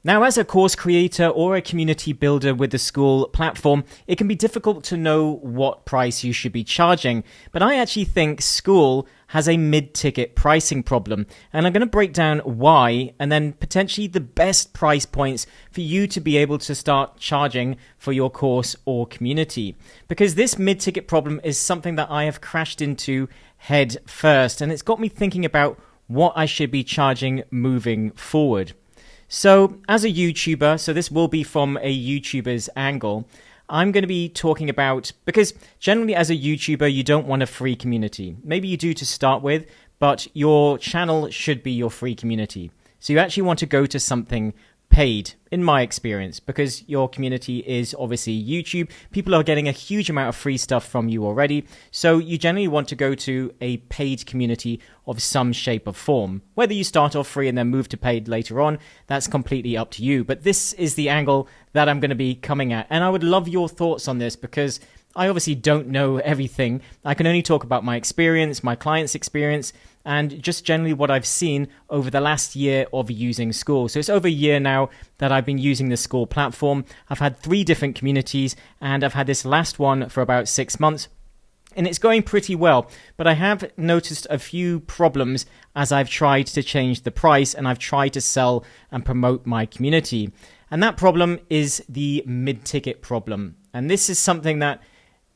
Now, as a course creator or a community builder with the Skool platform, it can be difficult to know what price you should be charging. But I actually think Skool has a mid-ticket pricing problem. And I'm going to break down why and then potentially the best price points for you to be able to start charging for your course or community. Because this mid-ticket problem is something that I have crashed into head first. And it's got me thinking about what I should be charging moving forward. So as a YouTuber, so this will be from a YouTuber's angle, I'm going to be talking about, because generally as a YouTuber, you don't want a free community. Maybe you do to start with, but your channel should be your free community. So you actually want to go to something paid, in my experience, because your community is obviously YouTube. People are getting a huge amount of free stuff from you already. So you generally want to go to a paid community of some shape or form. Whether you start off free and then move to paid later on, that's completely up to you. But this is the angle that I'm going to be coming at. And I would love your thoughts on this because I obviously don't know everything. I can only talk about my experience, my client's experience, and just generally what I've seen over the last year of using Skool. So it's over a year now that I've been using the Skool platform. I've had 3 different communities, and I've had this last one for about 6 months. And it's going pretty well, but I have noticed a few problems as I've tried to change the price and I've tried to sell and promote my community. And that problem is the mid-ticket problem. And this is something that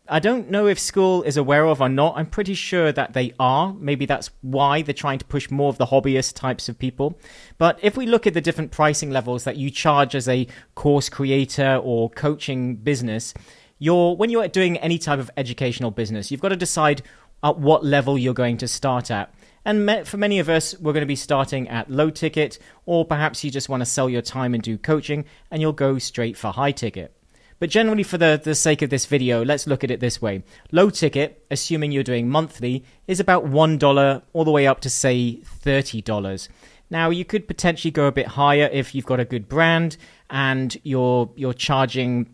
I don't know if Skool is aware of or not. I'm pretty sure that they are. Maybe that's why they're trying to push more of the hobbyist types of people. But if we look at the different pricing levels that you charge as a course creator or coaching business, when you're doing any type of educational business, you've got to decide at what level you're going to start at. And for many of us, we're going to be starting at low ticket, or perhaps you just want to sell your time and do coaching, and you'll go straight for high ticket. But generally, for the sake of this video, let's look at it this way. Low ticket, assuming you're doing monthly, is about $1 all the way up to, say, $30. Now, you could potentially go a bit higher if you've got a good brand and you're charging...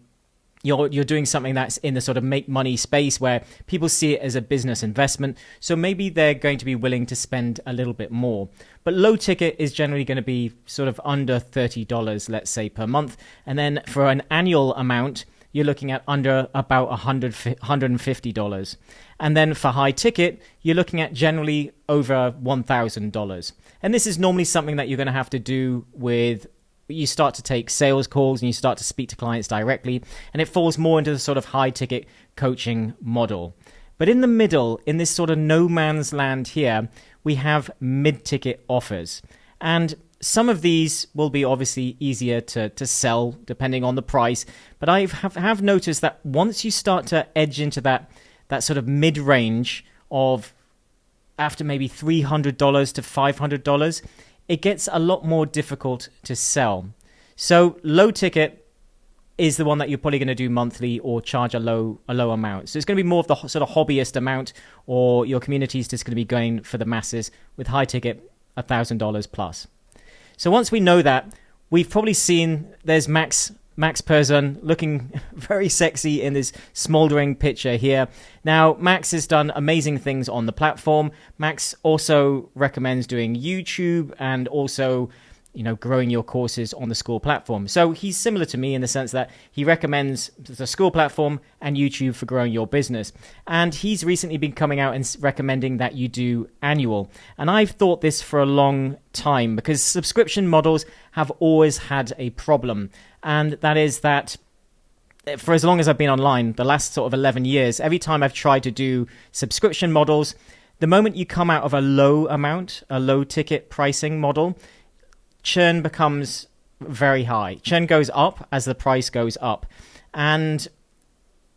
You're doing something that's in the sort of make money space where people see it as a business investment. So maybe they're going to be willing to spend a little bit more. But low ticket is generally going to be sort of under $30, let's say, per month. And then for an annual amount, you're looking at under about $150. And then for high ticket, you're looking at generally over $1,000. And this is normally something that you're going to have to do with... You start to take sales calls and you start to speak to clients directly, and it falls more into the sort of high ticket coaching model. But in the middle, in this sort of no man's land here, we have mid-ticket offers. And some of these will be obviously easier to sell depending on the price. But I have noticed that once you start to edge into that sort of mid-range of after maybe $300 to $500, it gets a lot more difficult to sell. So low ticket is the one that you're probably going to do monthly or charge a low amount. So it's going to be more of the sort of hobbyist amount, or your community is just going to be going for the masses. With high ticket, $1,000 plus. So once we know that, we've probably seen there's Max person looking very sexy in this smoldering picture here. Now, Max has done amazing things on the platform. Max also recommends doing YouTube and also, growing your courses on the Skool platform. So he's similar to me in the sense that he recommends the Skool platform and YouTube for growing your business. And he's recently been coming out and recommending that you do annual. And I've thought this for a long time because subscription models have always had a problem. And that is that for as long as I've been online, the last sort of 11 years, every time I've tried to do subscription models, the moment you come out of a low amount, a low ticket pricing model, churn becomes very high. Churn goes up as the price goes up. And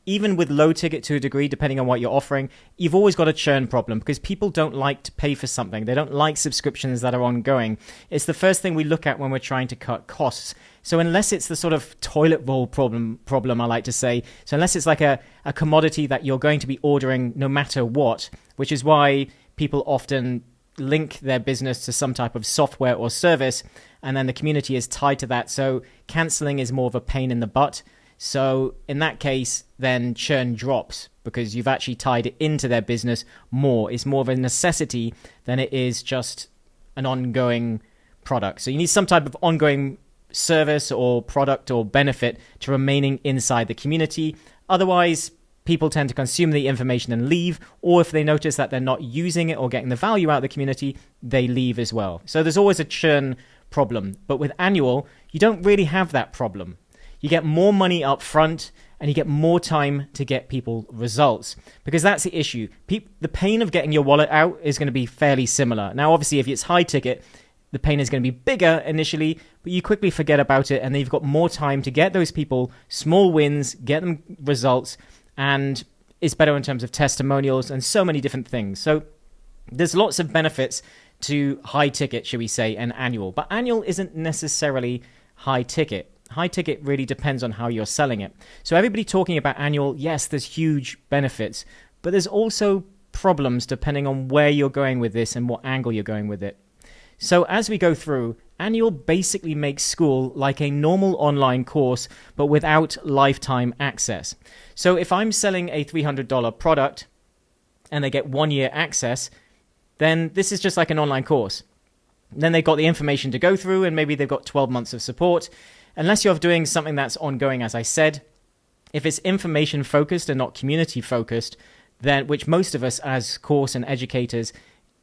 even with low ticket to a degree, depending on what you're offering, you've always got a churn problem because people don't like to pay for something. They don't like subscriptions that are ongoing. It's the first thing we look at when we're trying to cut costs. So unless it's the sort of toilet bowl problem, I like to say, so unless it's like a commodity that you're going to be ordering no matter what, which is why people often link their business to some type of software or service, and then the community is tied to that. So canceling is more of a pain in the butt. So in that case, then churn drops because you've actually tied it into their business more. It's more of a necessity than it is just an ongoing product. So you need some type of ongoing service or product or benefit to remaining inside the community. Otherwise, people tend to consume the information and leave, or if they notice that they're not using it or getting the value out of the community, they leave as well. So there's always a churn problem. But with annual, you don't really have that problem. You get more money up front and you get more time to get people results, because that's the issue. The pain of getting your wallet out is going to be fairly similar. Now, obviously, if it's high ticket, the pain is going to be bigger initially, but you quickly forget about it, and then you've got more time to get those people small wins, get them results, and it's better in terms of testimonials and so many different things. So there's lots of benefits to high ticket, shall we say, and annual. But annual isn't necessarily high ticket. High ticket really depends on how you're selling it. So everybody talking about annual, yes, there's huge benefits, but there's also problems depending on where you're going with this and what angle you're going with it. So as we go through, annual basically makes Skool like a normal online course, but without lifetime access. So if I'm selling a $300 product and they get 1 year access, then this is just like an online course. Then they've got the information to go through, and maybe they've got 12 months of support. Unless you're doing something that's ongoing, as I said, if it's information focused and not community focused, then which most of us as course and educators,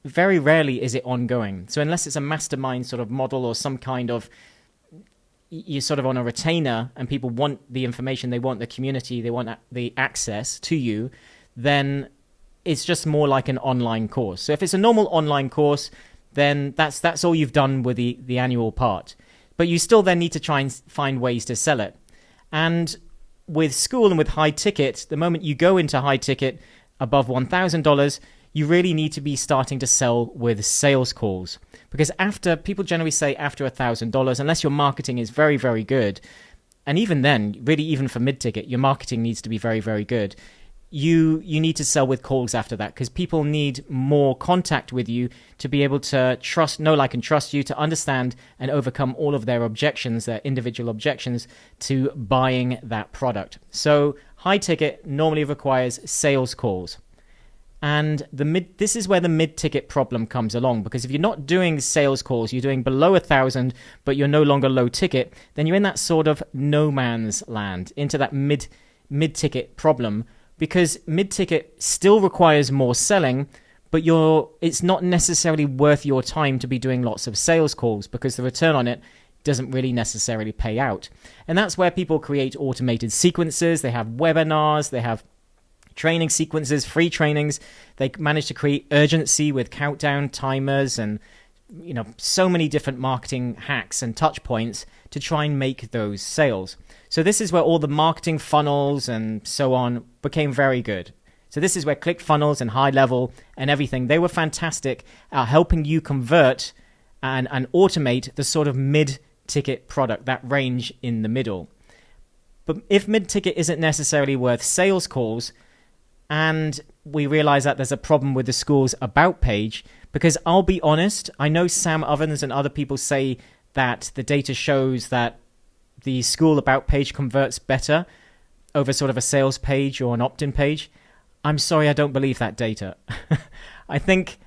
very rarely is it ongoing. So unless it's a mastermind sort of model or some kind of, you're sort of on a retainer and people want the information, they want the community, they want the access to you, then it's just more like an online course. So if it's a normal online course, then that's all you've done with the annual part. But you still then need to try and find ways to sell it. And with Skool and with high ticket, the moment you go into high ticket above $1,000, you really need to be starting to sell with sales calls. Because people generally say after $1,000, unless your marketing is very, very good, and even then, really even for mid-ticket, your marketing needs to be very, very good. You need to sell with calls after that, because people need more contact with you to be able to know, like, and trust you, to understand and overcome all of their objections, their individual objections to buying that product. So high ticket normally requires sales calls. And this is where the mid-ticket problem comes along, because if you're not doing sales calls, you're doing below 1,000, but you're no longer low ticket, then you're in that sort of no man's land, into that mid-ticket problem, because mid-ticket still requires more selling, but it's not necessarily worth your time to be doing lots of sales calls, because the return on it doesn't really necessarily pay out. And that's where people create automated sequences. They have webinars, they have training sequences, free trainings. They manage to create urgency with countdown timers and so many different marketing hacks and touch points to try and make those sales. So this is where all the marketing funnels and so on became very good. So this is where ClickFunnels and High Level and everything, they were fantastic at helping you convert and automate the sort of mid-ticket product, that range in the middle. But if mid-ticket isn't necessarily worth sales calls, and we realize that there's a problem with the Skool's About page, because I'll be honest, I know Sam Ovens and other people say that the data shows that the Skool About page converts better over sort of a sales page or an opt-in page. I'm sorry, I don't believe that data. I think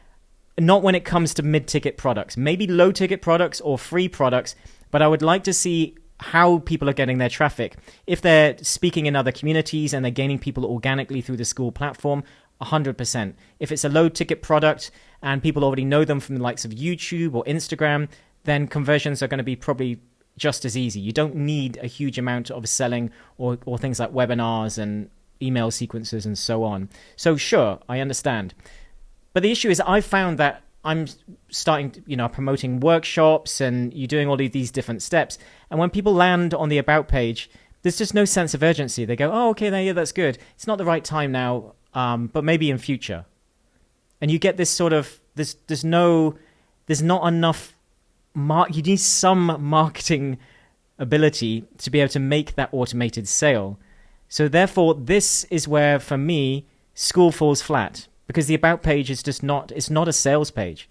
not when it comes to mid-ticket products, maybe low-ticket products or free products, but I would like to see how people are getting their traffic. If they're speaking in other communities and they're gaining people organically through the Skool platform, 100%. If it's a low-ticket product and people already know them from the likes of YouTube or Instagram, then conversions are going to be probably just as easy. You don't need a huge amount of selling or things like webinars and email sequences and so on. So sure, I understand. But the issue is I've found that I'm starting to, promoting workshops and you're doing all of these different steps. And when people land on the About page, there's just no sense of urgency. They go, oh, okay, yeah, that's good. It's not the right time now, but maybe in future. And you get this sort of, there's not enough, you need some marketing ability to be able to make that automated sale. So therefore, this is where, for me, Skool falls flat. Because the About page is just not, it's not a sales page.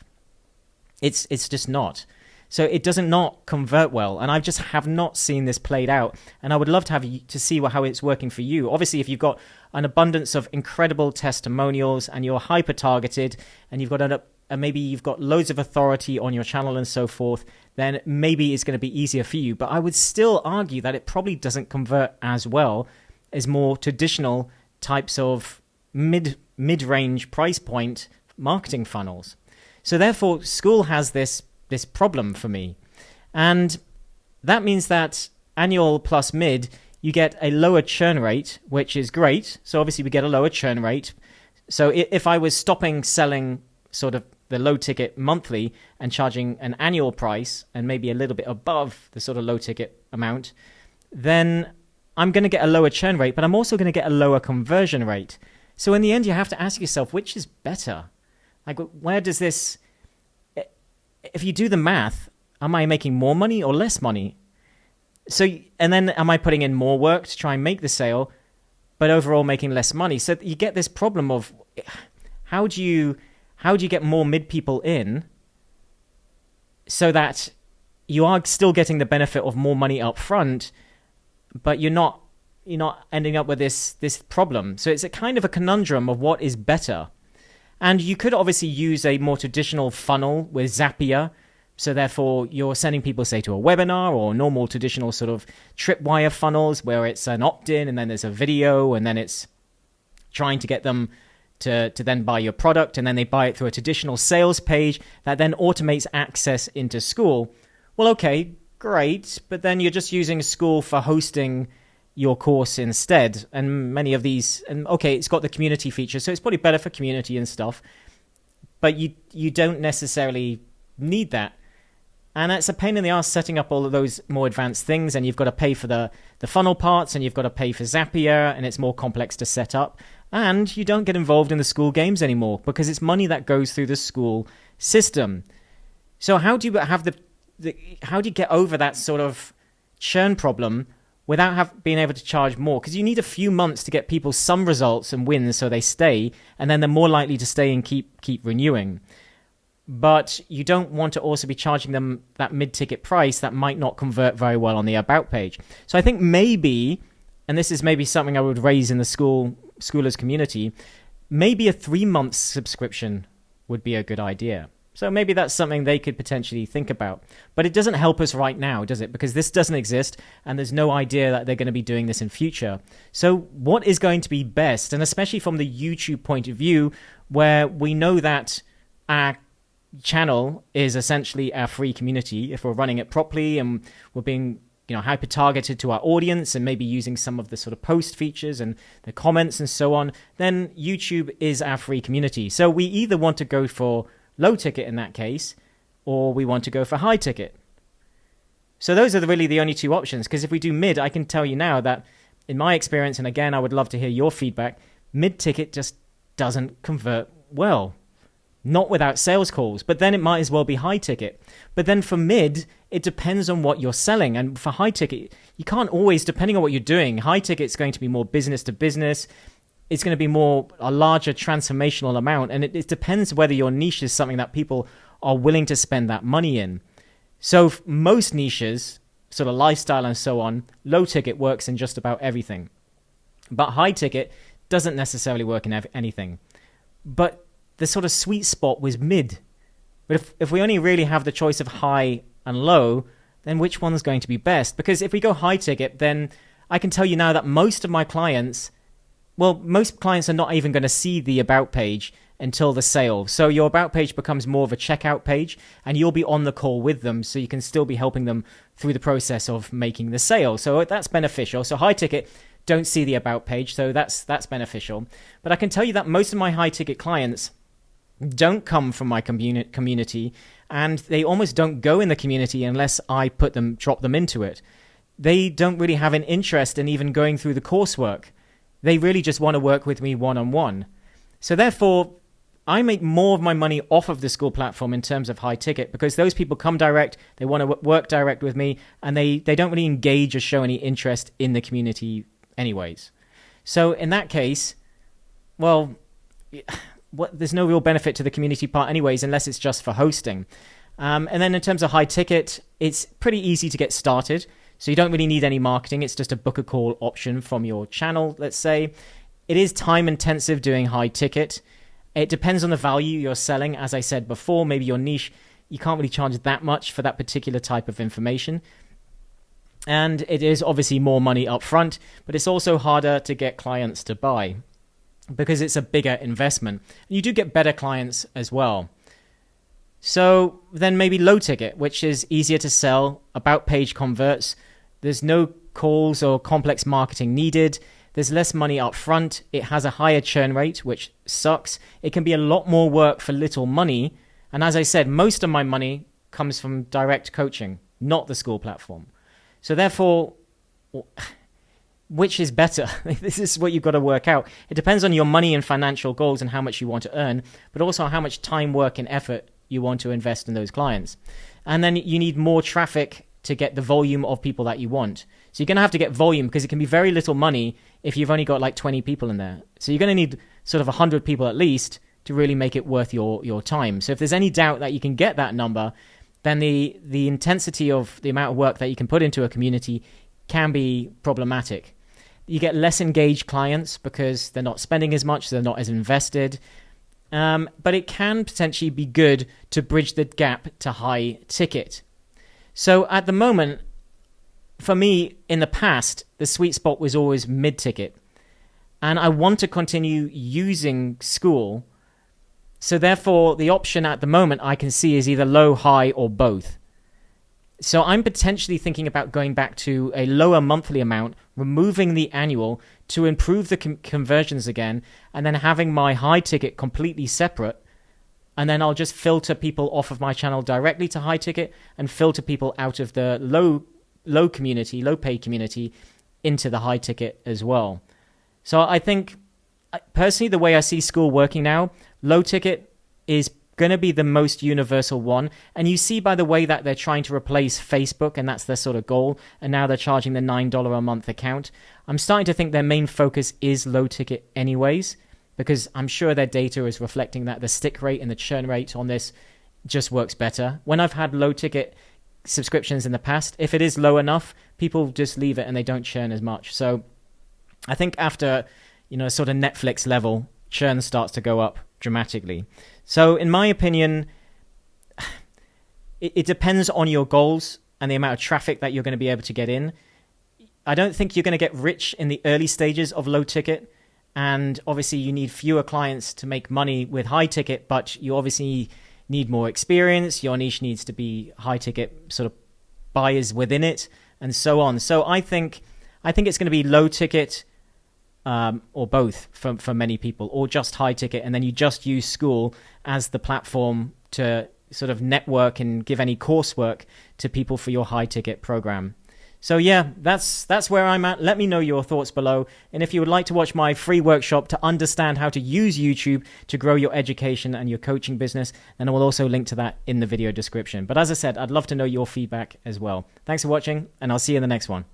It's just not. So it doesn't not convert well. And I just have not seen this played out. And I would love to see how it's working for you. Obviously, if you've got an abundance of incredible testimonials and you're hyper-targeted and you've got and maybe you've got loads of authority on your channel and so forth, then maybe it's going to be easier for you. But I would still argue that it probably doesn't convert as well as more traditional types of mid-range price point marketing funnels. So therefore, Skool has this problem for me. And that means that annual plus mid, you get a lower churn rate, which is great. So obviously we get a lower churn rate. So if I was stopping selling sort of the low ticket monthly and charging an annual price and maybe a little bit above the sort of low ticket amount, then I'm going to get a lower churn rate, but I'm also going to get a lower conversion rate. So in the end, you have to ask yourself, which is better? Like, where does this, if you do the math, am I making more money or less money? So, and then am I putting in more work to try and make the sale, but overall making less money? So you get this problem of how do you get more mid people in so that you are still getting the benefit of more money up front, but you're not ending up with this problem. So it's a kind of a conundrum of what is better. And you could obviously use a more traditional funnel with Zapier. So therefore, you're sending people, say, to a webinar or normal traditional sort of tripwire funnels where it's an opt-in and then there's a video and then it's trying to get them to then buy your product, and then they buy it through a traditional sales page that then automates access into Skool. Well, okay, great, but then you're just using Skool for hosting your course instead. And many of these, and okay, it's got the community feature, so it's probably better for community and stuff, but you don't necessarily need that. And it's a pain in the ass setting up all of those more advanced things, and you've got to pay for the funnel parts, and you've got to pay for Zapier, and it's more complex to set up. And you don't get involved in the Skool games anymore because it's money that goes through the Skool system. So how do you have how do you get over that sort of churn problem without being able to charge more? Because you need a few months to get people some results and wins so they stay, and then they're more likely to stay and keep renewing. But you don't want to also be charging them that mid-ticket price that might not convert very well on the About page. So I think maybe, and this is maybe something I would raise in the Schoolers community, maybe a 3-month subscription would be a good idea. So maybe that's something they could potentially think about. But it doesn't help us right now, does it? Because this doesn't exist, and there's no idea that they're going to be doing this in future. So what is going to be best? And especially from the YouTube point of view, where we know that our channel is essentially our free community. If we're running it properly and we're being hyper targeted to our audience and maybe using some of the sort of post features and the comments and so on, then YouTube is our free community. So we either want to go for low ticket in that case, or we want to go for high ticket. So those are really the only two options, because if we do mid, I can tell you now that in my experience, and again, I would love to hear your feedback, mid ticket just doesn't convert well. Not without sales calls, but then it might as well be high ticket. But then for mid, it depends on what you're selling. And for high ticket, you can't always, depending on what you're doing, high ticket is going to be more business to business. It's going to be a larger transformational amount. And it depends whether your niche is something that people are willing to spend that money in. So most niches, sort of lifestyle and so on, low ticket works in just about everything. But high ticket doesn't necessarily work in anything. But the sort of sweet spot was mid. But if we only really have the choice of high and low, then which one's going to be best? Because if we go high ticket, then I can tell you now that most clients are not even going to see the About page until the sale. So your About page becomes more of a checkout page, and you'll be on the call with them, so you can still be helping them through the process of making the sale. So that's beneficial. So high ticket don't see the About page, so that's beneficial. But I can tell you that most of my high ticket clients don't come from my community, and they almost don't go in the community unless I drop them into it. They don't really have an interest in even going through the coursework. They really just want to work with me one-on-one. So therefore, I make more of my money off of the Skool platform in terms of high ticket, because those people come direct, they want to work direct with me, and they don't really engage or show any interest in the community anyways. So in that case, well, there's no real benefit to the community part anyways, unless it's just for hosting. And then in terms of high ticket, it's pretty easy to get started. So you don't really need any marketing. It's just a book a call option from your channel, let's say. It is time intensive doing high ticket. It depends on the value you're selling. As I said before, maybe your niche, you can't really charge that much for that particular type of information. And it is obviously more money up front, but it's also harder to get clients to buy because it's a bigger investment. You do get better clients as well. So then maybe low ticket, which is easier to sell, about page converts. There's no calls or complex marketing needed. There's less money up front. It has a higher churn rate, which sucks. It can be a lot more work for little money. And as I said, most of my money comes from direct coaching, not the Skool platform. So therefore, which is better? This is what you've got to work out. It depends on your money and financial goals and how much you want to earn, but also how much time, work, and effort you want to invest in those clients. And then you need more traffic to get the volume of people that you want. So you're going to have to get volume because it can be very little money if you've only got like 20 people in there. So you're going to need sort of 100 people at least to really make it worth your time. So if there's any doubt that you can get that number, then the intensity of the amount of work that you can put into a community can be problematic. You get less engaged clients because they're not spending as much, so they're not as invested. But it can potentially be good to bridge the gap to high ticket. So at the moment, for me, in the past, the sweet spot was always mid-ticket. And I want to continue using Skool. So therefore, the option at the moment I can see is either low, high, or both. So I'm potentially thinking about going back to a lower monthly amount, removing the annual to improve the conversions again, and then having my high ticket completely separate. And then I'll just filter people off of my channel directly to high ticket and filter people out of the low community, low paid community into the high ticket as well. So I think personally, the way I see Skool working now, low ticket is going to be the most universal one. And you see by the way that they're trying to replace Facebook, and that's their sort of goal. And now they're charging the $9 a month account. I'm starting to think their main focus is low ticket anyways, because I'm sure their data is reflecting that the stick rate and the churn rate on this just works better. When I've had low ticket subscriptions in the past, if it is low enough, people just leave it and they don't churn as much. So I think after, sort of Netflix level, churn starts to go up dramatically. So in my opinion, it depends on your goals and the amount of traffic that you're going to be able to get in. I don't think you're going to get rich in the early stages of low ticket. And obviously you need fewer clients to make money with high ticket, but you obviously need more experience. Your niche needs to be high ticket sort of buyers within it and so on. So I think it's going to be low ticket or both for many people, or just high ticket. And then you just use Skool as the platform to sort of network and give any coursework to people for your high ticket program. So yeah, that's where I'm at. Let me know your thoughts below. And if you would like to watch my free workshop to understand how to use YouTube to grow your education and your coaching business, then I will also link to that in the video description. But as I said, I'd love to know your feedback as well. Thanks for watching, and I'll see you in the next one.